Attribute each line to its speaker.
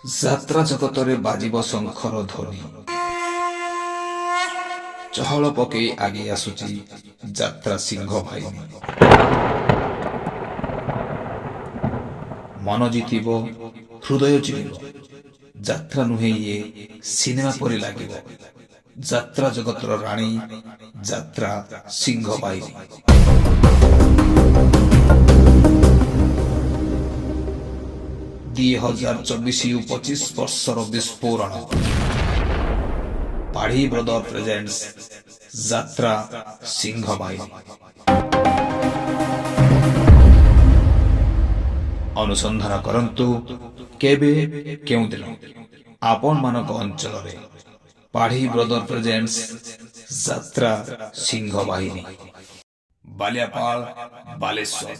Speaker 1: ଯାତ୍ରା ଜଗତରେ ବାଜିବ ଶଙ୍ଖର ଧ୍ୱନି। ଚହଳ ପକେଇ ଆଗେଇ ଆସୁଛି ଯାତ୍ରା ସିଂହ ବାହିନୀ। ମନ ଜିତିବ, ହୃଦୟ ଜିଣିବ। ଯାତ୍ରା ନୁହେଁ ଇଏ ସିନେମା ପରି ଲାଗିବ। ଯାତ୍ରା ଜଗତର ରାଣୀ, ଯାତ୍ରା ସିଂହ ବାହିନୀ। 2024-25 ବର୍ଷର ବିସ୍ଫୋରଣ। ପାଢ଼ୀ ବ୍ରଦର ପ୍ରେଜେଣ୍ଟସ୍ ଯାତ୍ରା ସିଂହ ବାହିନୀ। ଅନୁସନ୍ଧାନ କରନ୍ତୁ କେବେ କେଉଁଦିନ ଆପଣମାନଙ୍କ ଅଞ୍ଚଳରେ। ପାଢ଼ୀ ବ୍ରଦର ପ୍ରେଜେଣ୍ଟସ୍ ଯାତ୍ରା ସିଂହ ବାହିନୀ, ବାଲିଆପାଳ, ବାଲେଶ୍ୱର।